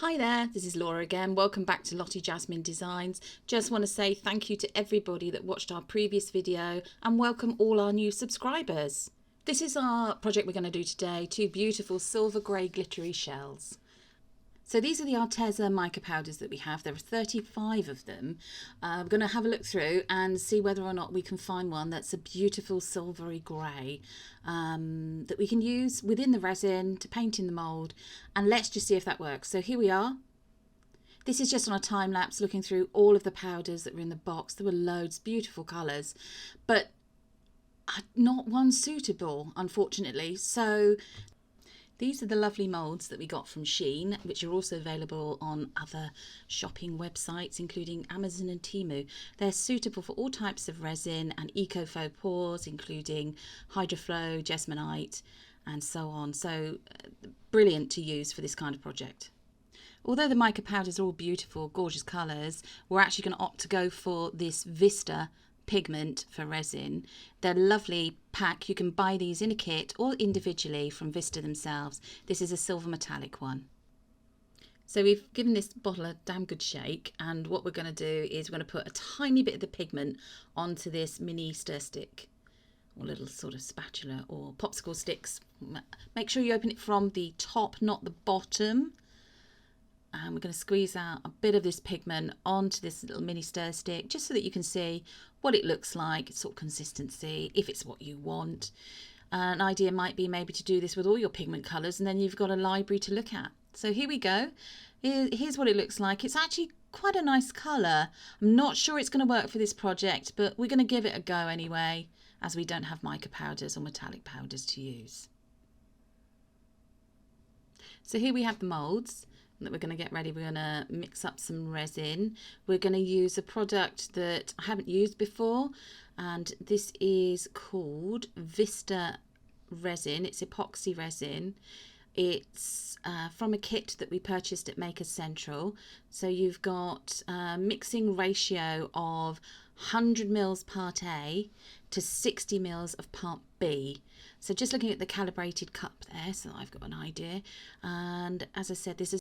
Hi there, this is Laura again. Welcome back to Lottiejasminedesigns. Just want to say thank you to everybody that watched our previous video and welcome all our new subscribers. This is our project we're going to do today, two beautiful silver grey glittery shells. So these are the Arteza mica powders that we have. There are 35 of them. I'm going to have a look through and see whether or not we can find one that's a beautiful silvery grey that we can use within the resin to paint in the mould. And let's just see if that works. So here we are. This is just on a time lapse looking through all of the powders that were in the box. There were loads, beautiful colours, but not one suitable, unfortunately. So these are the lovely moulds that we got from Shein, which are also available on other shopping websites, including Amazon and Temu. They're suitable for all types of resin and eco-faux pours, including Hydroflow, Jesmonite, and so on. So brilliant to use for this kind of project. Although the mica powders are all beautiful, gorgeous colours, we're actually going to opt to go for this Vista pigment for resin. They're a lovely pack. You can buy these in a kit or individually from Vista themselves. This is a silver metallic one. So we've given this bottle a damn good shake, and what we're going to do is we're going to put a tiny bit of the pigment onto this mini stir stick or little sort of spatula or popsicle sticks. Make sure you open it from the top, not the bottom. And we're going to squeeze out a bit of this pigment onto this little mini stir stick just so that you can see what it looks like, sort of consistency, if it's what you want. An idea might be maybe to do this with all your pigment colours, and then you've got a library to look at. So here we go. Here's what it looks like. It's actually quite a nice colour. I'm not sure it's going to work for this project, but we're going to give it a go anyway, as we don't have mica powders or metallic powders to use. So here we have the moulds that we're going to get ready. We're going to mix up some resin. We're going to use a product that I haven't used before, and this is called Vista resin. It's epoxy resin. It's from a kit that we purchased at Makers Central. So you've got a mixing ratio of 100 mils part A to 60 mils of part B. So just looking at the calibrated cup there, so I've got an idea. And as I said, this is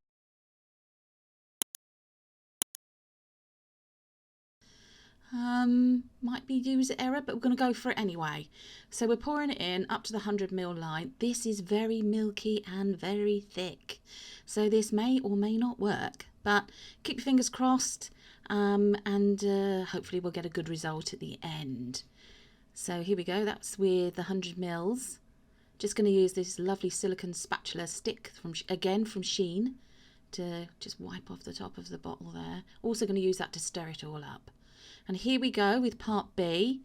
might be user error, but we're going to go for it anyway. So we're pouring it in up to the 100 ml line. This is very milky and very thick, so this may or may not work, but keep your fingers crossed, and hopefully we'll get a good result at the end. So here we go. That's with the 100 mils. Just going to use this lovely silicone spatula stick from Shein to just wipe off the top of the bottle there. Also going to use that to stir it all up. And here we go with part B.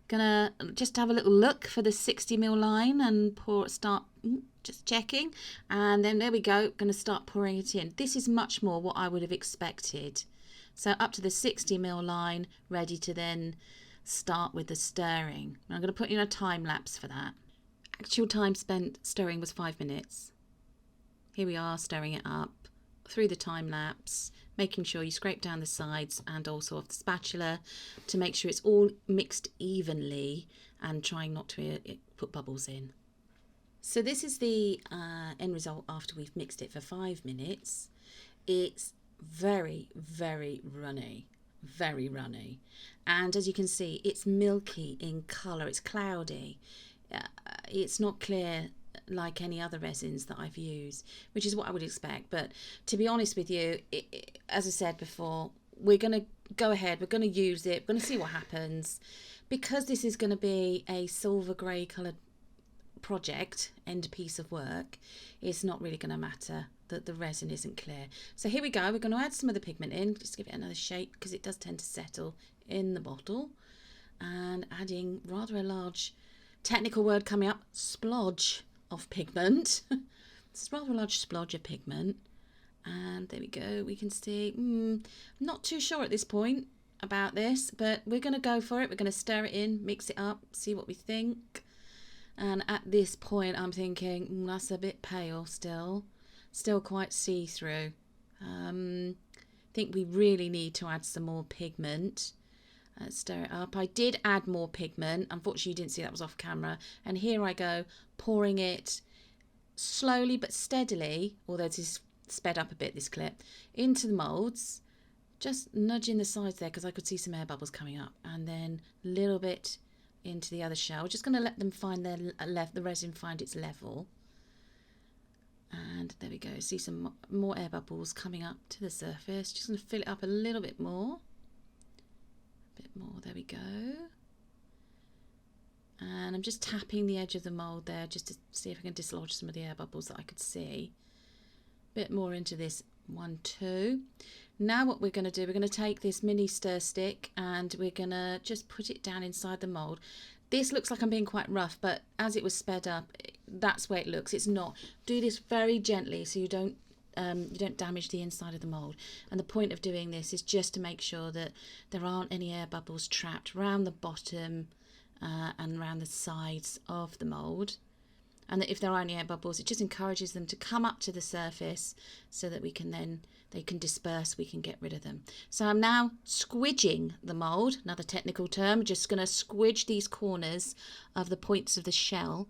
Gonna just have a little look for the 60 ml line and just checking. And then there we go, gonna start pouring it in. This is much more what I would have expected. So up to the 60 ml line, ready to then start with the stirring. And I'm gonna put in a time lapse for that. Actual time spent stirring was 5 minutes. Here we are, stirring it up through the time lapse, making sure you scrape down the sides and also off the spatula to make sure it's all mixed evenly and trying not to put bubbles in. So this is the end result after we've mixed it for 5 minutes. It's very, very runny, very runny. And as you can see, it's milky in colour, it's cloudy. It's not clear like any other resins that I've used, which is what I would expect. But to be honest with you, as I said before, we're going to go ahead, we're going to use it, we're going to see what happens. Because this is going to be a silver grey coloured project, end piece of work, it's not really going to matter that the resin isn't clear. So here we go, we're going to add some of the pigment in, just give it another shake because it does tend to settle in the bottle. And adding rather a large, technical word coming up, splodge of pigment. It's rather a large splodge of pigment, and there we go. We can see I'm not too sure at this point about this, but we're going to go for it. We're going to stir it in, mix it up, see what we think. And at this point I'm thinking that's a bit pale, still quite see-through. I think we really need to add some more pigment. Stir it up. I did add more pigment. Unfortunately, you didn't see that was off camera. And here I go, pouring it slowly but steadily, although this is sped up a bit, this clip, into the moulds, just nudging the sides there because I could see some air bubbles coming up, and then a little bit into the other shell. Just going to let them find their the resin find its level. And there we go, see some more air bubbles coming up to the surface. Just going to fill it up a little bit more. A bit more, there we go. And I'm just tapping the edge of the mould there just to see if I can dislodge some of the air bubbles that I could see. A bit more into this one too. Now what we're going to do, we're going to take this mini stir stick and we're going to just put it down inside the mould. This looks like I'm being quite rough, but as it was sped up, that's where it looks. It's not. Do this very gently so you don't damage the inside of the mould. And the point of doing this is just to make sure that there aren't any air bubbles trapped around the bottom and around the sides of the mould. And that if there are any air bubbles, it just encourages them to come up to the surface so that they can disperse, we can get rid of them. So I'm now squidging the mould, another technical term, just going to squidge these corners of the points of the shell,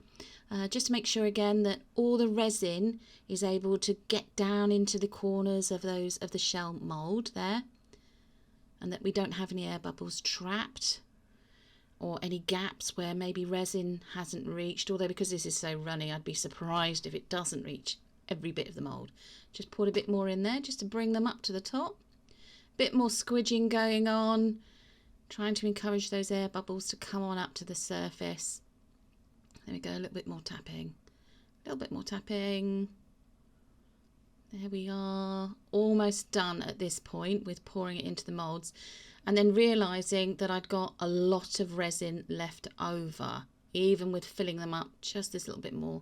just to make sure again that all the resin is able to get down into the corners of the shell mould there, and that we don't have any air bubbles trapped, or any gaps where maybe resin hasn't reached, although because this is so runny I'd be surprised if it doesn't reach every bit of the mould. Just put a bit more in there just to bring them up to the top. Bit more squidging going on, trying to encourage those air bubbles to come on up to the surface. There we go, a little bit more tapping. A little bit more tapping. There we are, almost done at this point with pouring it into the moulds. And then realising that I'd got a lot of resin left over, even with filling them up just this little bit more.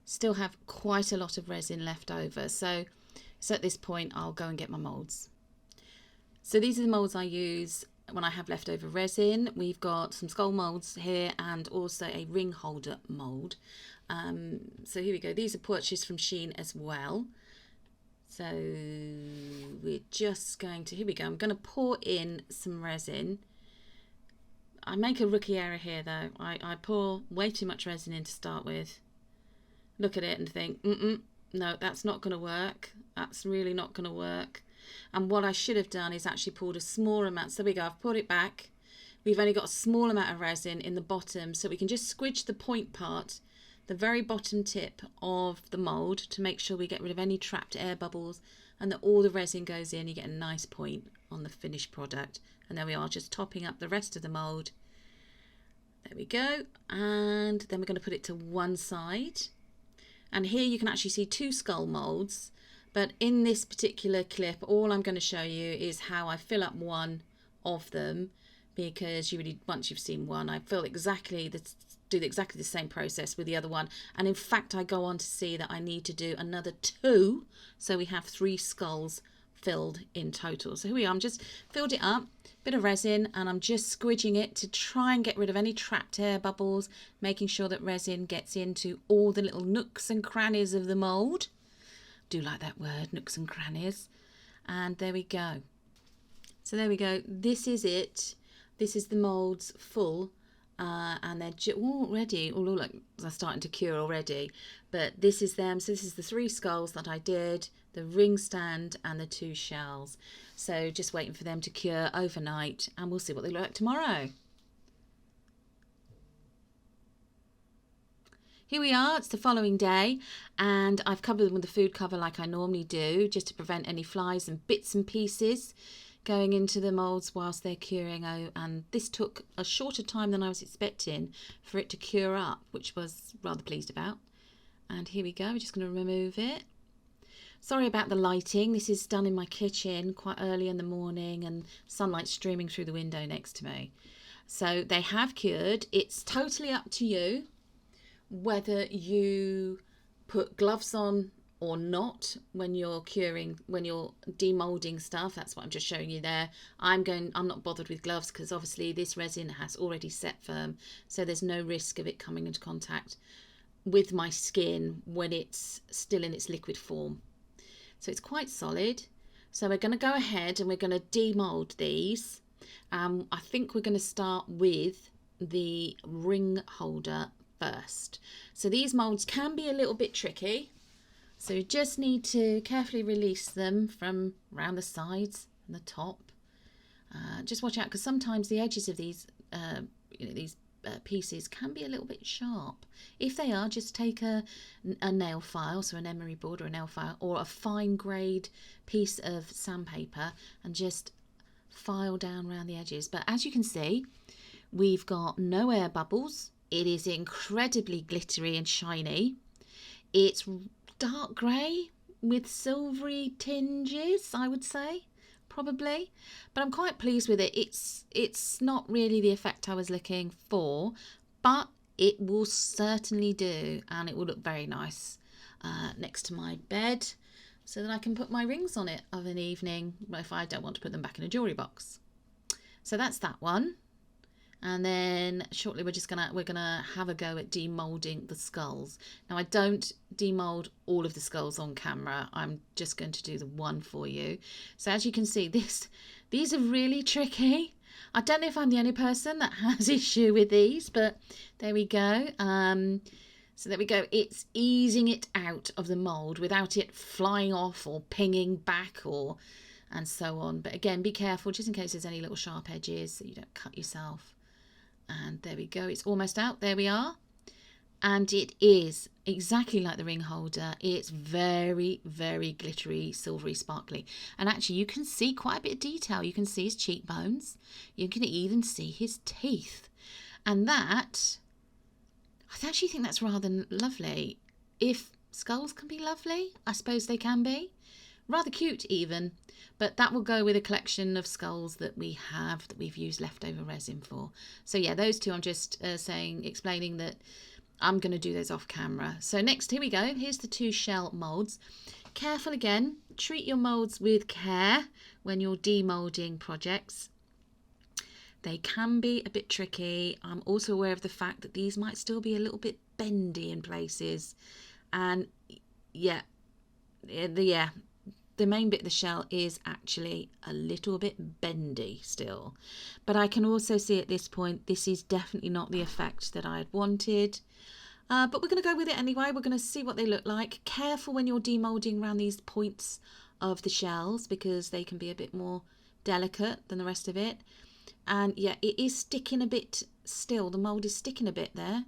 Still have quite a lot of resin left over. So at this point, I'll go and get my moulds. So these are the moulds I use when I have leftover resin. We've got some skull moulds here and also a ring holder mould. So here we go. These are purchased from Shein as well. So we're just going to, here we go, I'm going to pour in some resin. I make a rookie error here though. I pour way too much resin in to start with. Look at it and think, no, that's not going to work. That's really not going to work. And what I should have done is actually poured a small amount. So there we go, I've poured it back. We've only got a small amount of resin in the bottom, so we can just squidge the point part, the very bottom tip of the mould, to make sure we get rid of any trapped air bubbles and that all the resin goes in. You get a nice point on the finished product. And there we are, just topping up the rest of the mould. There we go. And then we're going to put it to one side. And here you can actually see two skull moulds. But in this particular clip, all I'm going to show you is how I fill up one of them, because once you've seen one, I do exactly the same process with the other one. And in fact, I go on to see that I need to do another two. So we have 3 skulls filled in total. So here we are, I'm just filled it up, bit of resin, and I'm just squidging it to try and get rid of any trapped air bubbles, making sure that resin gets into all the little nooks and crannies of the mould. Do like that word, nooks and crannies. And there we go. So there we go. This is it. This is the moulds full. And they're already, look, they're starting to cure already. But this is them. So this is the 3 skulls that I did, the ring stand and the 2 shells. So just waiting for them to cure overnight, and we'll see what they look like tomorrow. Here we are, it's the following day, and I've covered them with the food cover like I normally do, just to prevent any flies and bits and pieces going into the moulds whilst they're curing. And this took a shorter time than I was expecting for it to cure up, which I was rather pleased about. And here we go, we're just going to remove it. Sorry about the lighting, this is done in my kitchen quite early in the morning and sunlight streaming through the window next to me. So they have cured. It's totally up to you whether you put gloves on or not when you're curing, when you're demolding stuff. That's what I'm just showing you there. I'm not bothered with gloves because obviously this resin has already set firm, so there's no risk of it coming into contact with my skin when it's still in its liquid form. So it's quite solid. So we're going to go ahead and we're going to demold these. I think we're going to start with the ring holder first. So these molds can be a little bit tricky. So you just need to carefully release them from around the sides and the top. Just watch out, because sometimes the edges of these pieces can be a little bit sharp. If they are, just take a nail file, so an emery board or a nail file, or a fine grade piece of sandpaper, and just file down around the edges. But as you can see, we've got no air bubbles. It is incredibly glittery and shiny. It's dark grey with silvery tinges, I would say, probably, but I'm quite pleased with it. It's not really the effect I was looking for, but it will certainly do, and it will look very nice next to my bed, so that I can put my rings on it of an evening if I don't want to put them back in a jewellery box. So that's that one. And then shortly we're gonna have a go at demolding the skulls. Now, I don't demold all of the skulls on camera. I'm just going to do the one for you. So as you can see, these are really tricky. I don't know if I'm the only person that has issue with these, but there we go. So there we go. It's easing it out of the mold without it flying off or pinging back and so on. But again, be careful just in case there's any little sharp edges so you don't cut yourself. And there we go, it's almost out. There we are. And it is exactly like the ring holder. It's very, very glittery, silvery, sparkly. And actually you can see quite a bit of detail. You can see his cheekbones. You can even see his teeth. And that, I actually think that's rather lovely. If skulls can be lovely, I suppose they can be. Rather cute even, but that will go with a collection of skulls that we have, that we've used leftover resin for. So yeah, those two I'm just explaining that I'm going to do those off camera. So next, here we go. Here's the two shell molds. Careful again, treat your molds with care when you're demolding projects. They can be a bit tricky. I'm also aware of the fact that these might still be a little bit bendy in places. And yeah, the main bit of the shell is actually a little bit bendy still. But I can also see at this point, this is definitely not the effect that I had wanted. But we're going to go with it anyway. We're going to see what they look like. Careful when you're demolding around these points of the shells, because they can be a bit more delicate than the rest of it. And yeah, it is sticking a bit still. The mould is sticking a bit there.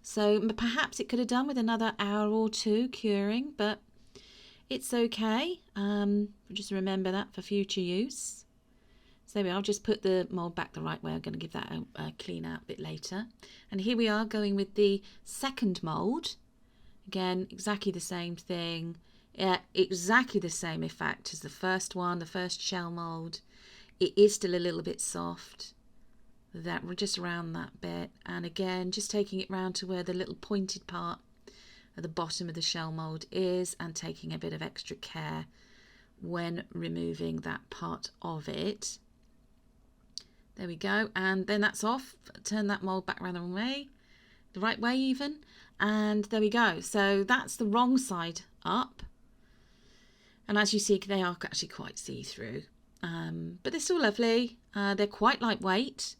So perhaps it could have done with another hour or two curing, but it's okay. Just remember that for future use. So there we are. I'll just put the mould back the right way. I'm going to give that a clean out a bit later. And here we are going with the second mould. Again, exactly the same thing. Yeah, exactly the same effect as the first one, the first shell mould. It is still a little bit soft. That we're just around that bit. And again, just taking it round to where the little pointed part at the bottom of the shell mould is, and taking a bit of extra care when removing that part of it. There we go, and then that's off. Turn that mould back around the right way even, and there we go. So that's the wrong side up, and as you see, they are actually quite see-through, but they're still lovely. They're quite lightweight,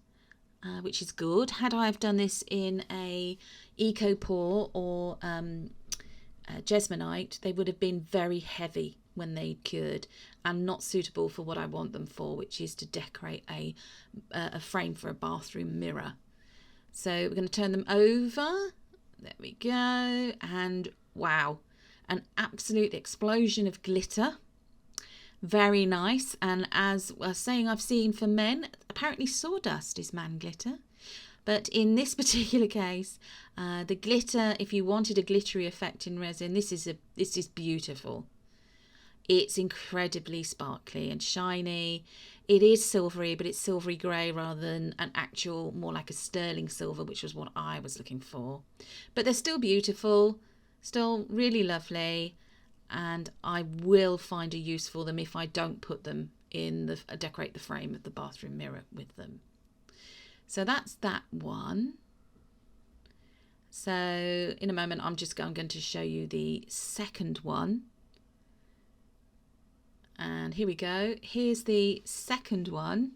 which is good. Had I have done this in a eco pour or jasminite, they would have been very heavy when they cured and not suitable for what I want them for, which is to decorate a frame for a bathroom mirror. So we're going to turn them over. There we go. And wow, an absolute explosion of glitter. Very nice. And as I was saying, I've seen for men, apparently sawdust is man glitter. But in this particular case, the glitter, if you wanted a glittery effect in resin, this is beautiful. It's incredibly sparkly and shiny. It is silvery, but it's silvery grey rather than an actual, more like a sterling silver, which was what I was looking for. But they're still beautiful, still really lovely, and I will find a use for them if I don't put them in decorate the frame of the bathroom mirror with them. So that's that one. So in a moment, I'm going to show you the second one. And here we go. Here's the second one.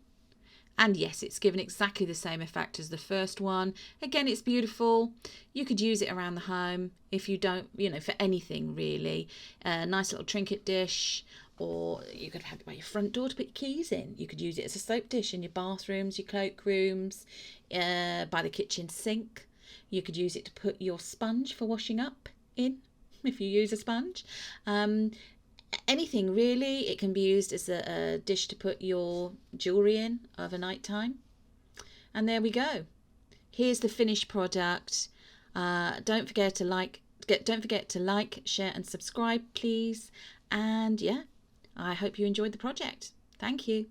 And yes, it's given exactly the same effect as the first one. Again, it's beautiful. You could use it around the home if you don't, for anything really. A nice little trinket dish, or you could have it by your front door to put your keys in. You could use it as a soap dish in your bathrooms, your cloakrooms, by the kitchen sink. You could use it to put your sponge for washing up in, if you use a sponge. Anything really. It can be used as a dish to put your jewellery in of a night time. And there we go. Here's the finished product. Don't forget to like, share and subscribe, please. And yeah, I hope you enjoyed the project. Thank you.